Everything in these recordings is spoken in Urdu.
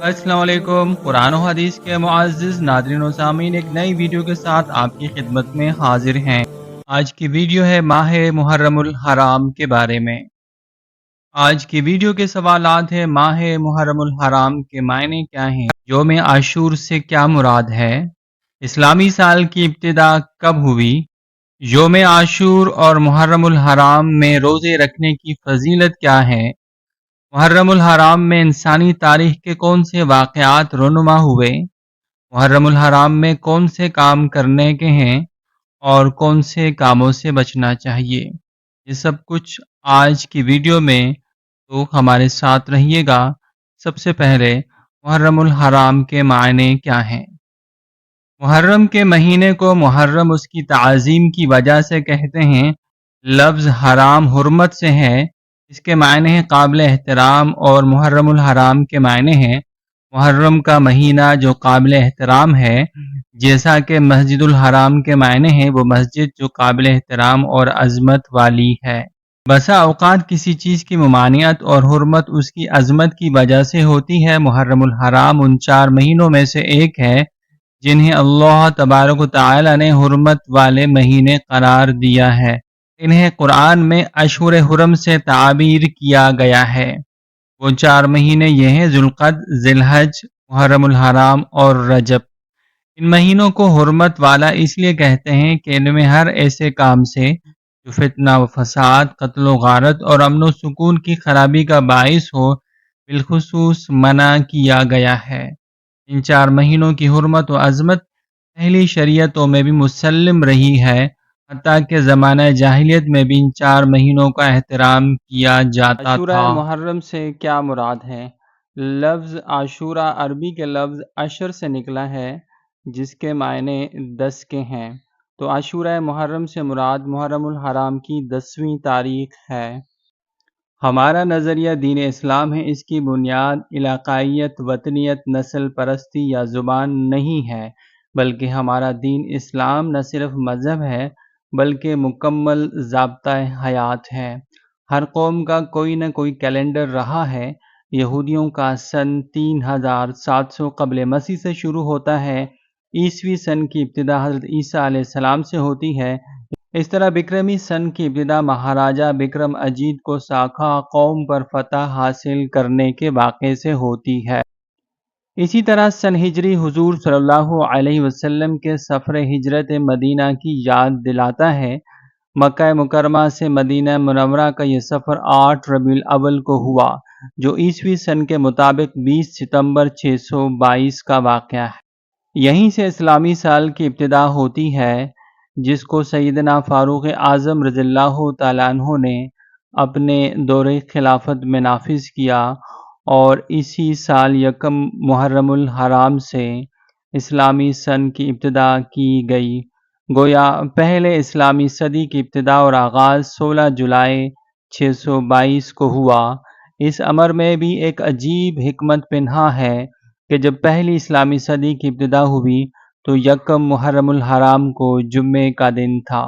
السلام علیکم۔ قرآن و حدیث کے معزز ناظرین و سامعین، ایک نئی ویڈیو کے ساتھ آپ کی خدمت میں حاضر ہیں۔ آج کی ویڈیو ہے ماہ محرم الحرام کے بارے میں۔ آج کی ویڈیو کے سوالات ہیں: ماہ محرم الحرام کے معنی کیا ہیں؟ یوم عاشور سے کیا مراد ہے؟ اسلامی سال کی ابتدا کب ہوئی؟ یوم عاشور اور محرم الحرام میں روزے رکھنے کی فضیلت کیا ہے؟ محرم الحرام میں انسانی تاریخ کے کون سے واقعات رونما ہوئے؟ محرم الحرام میں کون سے کام کرنے کے ہیں اور کون سے کاموں سے بچنا چاہیے؟ یہ سب کچھ آج کی ویڈیو میں، تو ہمارے ساتھ رہیے گا۔ سب سے پہلے محرم الحرام کے معنی کیا ہیں؟ محرم کے مہینے کو محرم اس کی تعظیم کی وجہ سے کہتے ہیں۔ لفظ حرام حرمت سے ہے، اس کے معنی ہیں قابل احترام، اور محرم الحرام کے معنی ہیں محرم کا مہینہ جو قابل احترام ہے، جیسا کہ مسجد الحرام کے معنی ہیں وہ مسجد جو قابل احترام اور عظمت والی ہے۔ بسا اوقات کسی چیز کی ممانعت اور حرمت اس کی عظمت کی وجہ سے ہوتی ہے۔ محرم الحرام ان 4 مہینوں میں سے ایک ہے جنہیں اللہ تبارک و تعالی نے حرمت والے مہینے قرار دیا ہے۔ انہیں قرآن میں اشہر حرم سے تعبیر کیا گیا ہے۔ وہ 4 مہینے یہ ہیں: ذوالقعدہ، ذی الحج، محرم الحرام اور رجب۔ ان مہینوں کو حرمت والا اس لیے کہتے ہیں کہ ان میں ہر ایسے کام سے جو فتنہ و فساد، قتل و غارت اور امن و سکون کی خرابی کا باعث ہو، بالخصوص منع کیا گیا ہے۔ ان 4 مہینوں کی حرمت و عظمت پہلی شریعتوں میں بھی مسلم رہی ہے، حتیٰ کہ زمانہ جاہلیت میں بھی ان 4 مہینوں کا احترام کیا جاتا تھا۔ عاشورہ محرم سے کیا مراد ہے؟ لفظ عاشورہ عربی کے لفظ عشر سے نکلا ہے، جس کے معنی 10 کے ہیں، تو عاشورہ محرم سے مراد محرم الحرام کی 10ویں تاریخ ہے۔ ہمارا نظریہ دین اسلام ہے۔ اس کی بنیاد علاقائیت، وطنیت، نسل پرستی یا زبان نہیں ہے، بلکہ ہمارا دین اسلام نہ صرف مذہب ہے بلکہ مکمل ضابطۂ حیات ہے۔ ہر قوم کا کوئی نہ کوئی کیلنڈر رہا ہے۔ یہودیوں کا سن 3700 قبل مسیح سے شروع ہوتا ہے۔ عیسوی سن کی ابتدا حضرت عیسیٰ علیہ السلام سے ہوتی ہے۔ اس طرح بکرمی سن کی ابتدا مہاراجہ بکرم اجیت کو ساکھا قوم پر فتح حاصل کرنے کے واقعے سے ہوتی ہے۔ اسی طرح سن ہجری حضور صلی اللہ علیہ وسلم کے سفر ہجرت مدینہ کی یاد دلاتا ہے۔ مکہ مکرمہ سے مدینہ منورہ کا یہ سفر 8 ربیع الاول کو ہوا، جو عیسوی سن کے مطابق 20 ستمبر 622 کا واقعہ ہے۔ یہیں سے اسلامی سال کی ابتدا ہوتی ہے، جس کو سیدنا فاروق اعظم رضی اللہ تعالیٰ عنہ نے اپنے دور خلافت میں نافذ کیا، اور اسی سال یکم محرم الحرام سے اسلامی سن کی ابتدا کی گئی۔ گویا پہلے اسلامی صدی کی ابتدا اور آغاز 16 جولائی 622 کو ہوا۔ اس امر میں بھی ایک عجیب حکمت پنہاں ہے کہ جب پہلی اسلامی صدی کی ابتدا ہوئی تو یکم محرم الحرام کو جمعے کا دن تھا۔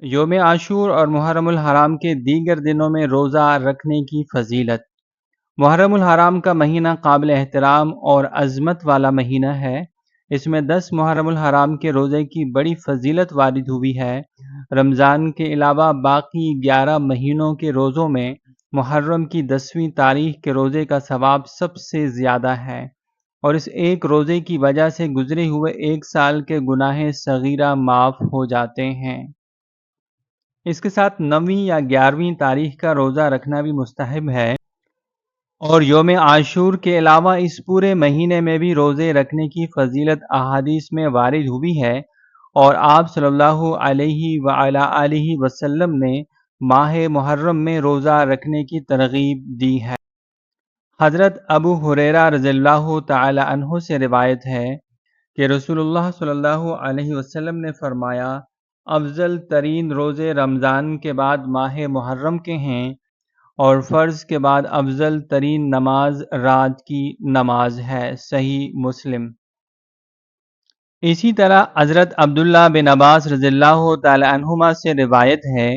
یوم عاشور اور محرم الحرام کے دیگر دنوں میں روزہ رکھنے کی فضیلت۔ محرم الحرام کا مہینہ قابل احترام اور عظمت والا مہینہ ہے۔ اس میں 10 محرم الحرام کے روزے کی بڑی فضیلت وارد ہوئی ہے۔ رمضان کے علاوہ باقی 11 مہینوں کے روزوں میں محرم کی 10ویں تاریخ کے روزے کا ثواب سب سے زیادہ ہے، اور اس ایک روزے کی وجہ سے گزرے ہوئے 1 سال کے گناہ صغیرہ معاف ہو جاتے ہیں۔ اس کے ساتھ 9ویں یا 11ویں تاریخ کا روزہ رکھنا بھی مستحب ہے، اور یوم عاشور کے علاوہ اس پورے مہینے میں بھی روزے رکھنے کی فضیلت احادیث میں وارد ہوئی ہے، اور آپ صلی اللہ علیہ وآلہ آلہ وسلم نے ماہ محرم میں روزہ رکھنے کی ترغیب دی ہے۔ حضرت ابو ہریرہ رضی اللہ تعالی عنہ سے روایت ہے کہ رسول اللہ صلی اللہ علیہ وسلم نے فرمایا، افضل ترین روزے رمضان کے بعد ماہ محرم کے ہیں، اور فرض کے بعد افضل ترین نماز رات کی نماز ہے۔ صحیح مسلم۔ اسی طرح حضرت عبداللہ بن عباس رضی اللہ تعالی عنہما سے روایت ہے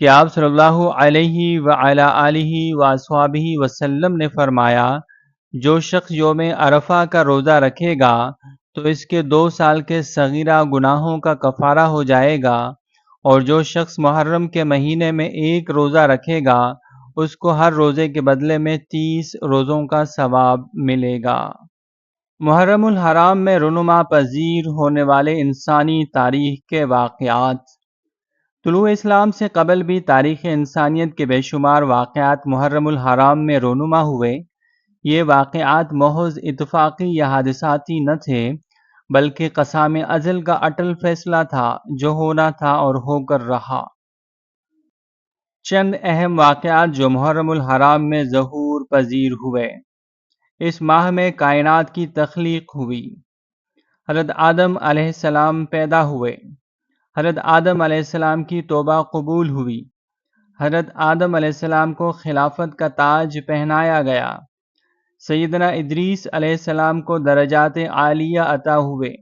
کہ آپ صلی اللہ علیہ وآلہ آلہ وصحبہ وسلم نے فرمایا، جو شخص یوم عرفہ کا روزہ رکھے گا تو اس کے 2 سال کے صغیرہ گناہوں کا کفارہ ہو جائے گا، اور جو شخص محرم کے مہینے میں 1 روزہ رکھے گا اس کو ہر روزے کے بدلے میں 30 روزوں کا ثواب ملے گا۔ محرم الحرام میں رونما پذیر ہونے والے انسانی تاریخ کے واقعات۔ طلوع اسلام سے قبل بھی تاریخ انسانیت کے بے شمار واقعات محرم الحرام میں رونما ہوئے۔ یہ واقعات محض اتفاقی یا حادثاتی نہ تھے، بلکہ قسام ازل کا اٹل فیصلہ تھا جو ہونا تھا اور ہو کر رہا۔ چند اہم واقعات جو محرم الحرام میں ظہور پذیر ہوئے۔ اس ماہ میں کائنات کی تخلیق ہوئی۔ حضرت آدم علیہ السلام پیدا ہوئے۔ حضرت آدم علیہ السلام کی توبہ قبول ہوئی۔ حضرت آدم علیہ السلام کو خلافت کا تاج پہنایا گیا۔ سیدنا ادریس علیہ السلام کو درجات عالیہ عطا ہوئے۔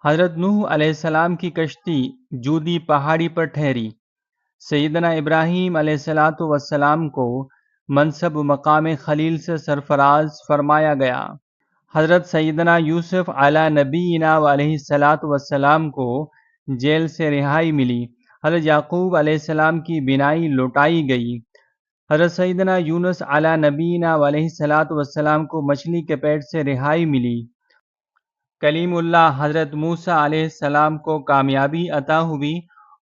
حضرت نوح علیہ السلام کی کشتی جودی پہاڑی پر ٹھہری۔ سیدنا ابراہیم علیہ السلام کو منصب و مقام خلیل سے سرفراز فرمایا گیا۔ حضرت سیدنا یوسف علی نبینا و علیہ السلام کو جیل سے رہائی ملی۔ حضرت یعقوب علیہ السلام کی بینائی لوٹائی گئی۔ حضرت سیدنا یونس علی نبینا و علیہ السلام کو مچھلی کے پیٹ سے رہائی ملی۔ کلیم اللہ حضرت موسیٰ علیہ السلام کو کامیابی عطا ہوئی،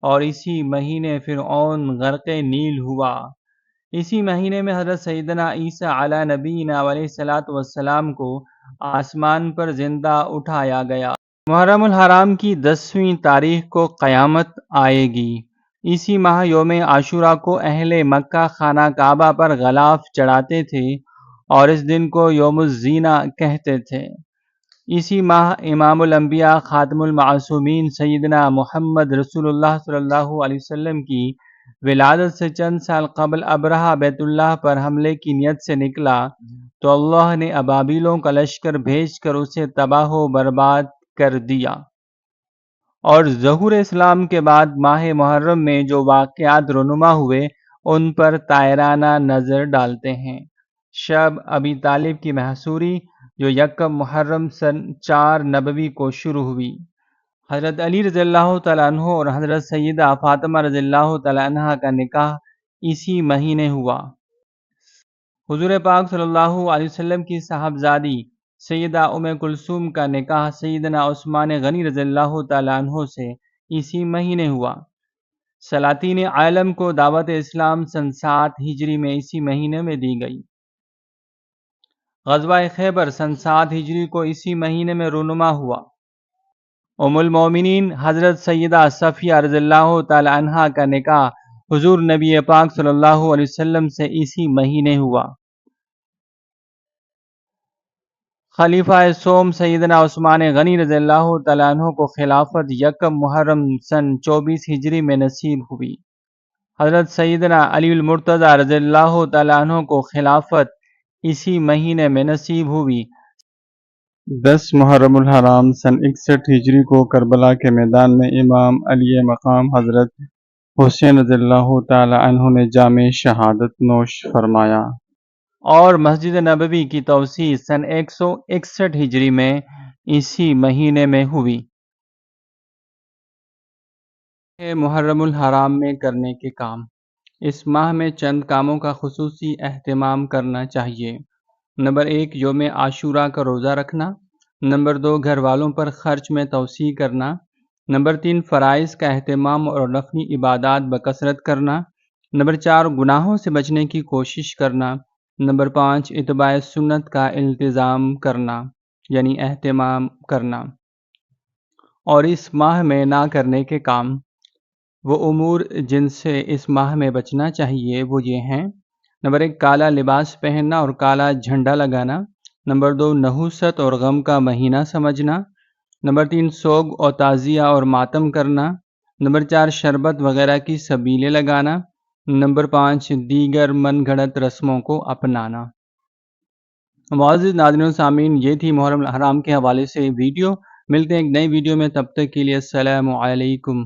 اور اسی مہینے فرعون غرق نیل ہوا۔ اسی مہینے میں حضرت سیدنا عیسیٰ علی نبینا و علیہ السلام کو آسمان پر زندہ اٹھایا گیا۔ محرم الحرام کی 10ویں تاریخ کو قیامت آئے گی۔ اسی ماہ یوم عاشوراء کو اہل مکہ خانہ کعبہ پر غلاف چڑھاتے تھے اور اس دن کو یوم الزینہ کہتے تھے۔ اسی ماہ امام الانبیاء خاتم المعصومین سیدنا محمد رسول اللہ صلی اللہ علیہ وسلم کی ولادت سے چند سال قبل ابرہہ بیت اللہ پر حملے کی نیت سے نکلا تو اللہ نے ابابیلوں کا لشکر بھیج کر اسے تباہ و برباد کر دیا۔ اور ظہور اسلام کے بعد ماہ محرم میں جو واقعات رونما ہوئے ان پر طائرانہ نظر ڈالتے ہیں۔ شب ابی طالب کی محصوری جو 1 محرم سن 4 نبوی کو شروع ہوئی۔ حضرت علی رضی اللہ تعالیٰ عنہ اور حضرت سیدہ فاطمہ رضی اللہ تعالیٰ عنہ کا نکاح اسی مہینے ہوا۔ حضور پاک صلی اللہ علیہ وسلم کی صاحبزادی سیدہ ام کلثوم کا نکاح سیدنا عثمان غنی رضی اللہ تعالیٰ عنہ سے اسی مہینے ہوا۔ سلاطین عالم کو دعوت اسلام سن 7 ہجری میں اسی مہینے میں دی گئی۔ غزوہ خیبر سن 7 ہجری کو اسی مہینے میں رونما ہوا۔ ام المومنین حضرت سیدہ صفیہ رضی اللہ تعالی عنہا کا نکاح حضور نبی پاک صلی اللہ علیہ وسلم سے اسی مہینے ہوا۔ خلیفہ سوم سیدنا عثمان غنی رضی اللہ تعالیٰ عنہ کو خلافت 1 محرم سن 24 ہجری میں نصیب ہوئی۔ حضرت سیدنا علی المرتضی رضی اللہ تعالیٰ عنہ کو خلافت اسی مہینے میں نصیب ہوئی۔ 10 محرم الحرام سن 61 ہجری کو کربلا کے میدان میں امام علی مقام حضرت حسین رضی اللہ تعالی عنہ نے جام شہادت نوش فرمایا، اور مسجد نبوی کی توسیع سن 161 ہجری میں اسی مہینے میں ہوئی۔ محرم الحرام میں کرنے کے کام۔ اس ماہ میں چند کاموں کا خصوصی اہتمام کرنا چاہیے۔ نمبر 1 یوم عاشوراء کا روزہ رکھنا۔ نمبر 2 گھر والوں پر خرچ میں توسیع کرنا۔ نمبر 3 فرائض کا اہتمام اور نفلی عبادات بکثرت کرنا۔ نمبر 4 گناہوں سے بچنے کی کوشش کرنا۔ نمبر 5 اتباع سنت کا التزام کرنا یعنی اہتمام کرنا۔ اور اس ماہ میں نہ کرنے کے کام، وہ امور جن سے اس ماہ میں بچنا چاہیے وہ یہ ہیں۔ نمبر 1 کالا لباس پہننا اور کالا جھنڈا لگانا۔ نمبر 2 نحوست اور غم کا مہینہ سمجھنا۔ نمبر 3 سوگ اور تعزیہ اور ماتم کرنا۔ نمبر 4 شربت وغیرہ کی سبیلیں لگانا۔ نمبر 5 دیگر من گھڑت رسموں کو اپنانا۔ معزز ناظرین و سامعین، یہ تھی محرم الحرام کے حوالے سے ویڈیو۔ ملتے ہیں ایک نئی ویڈیو میں، تب تک کے لیے السلام علیکم۔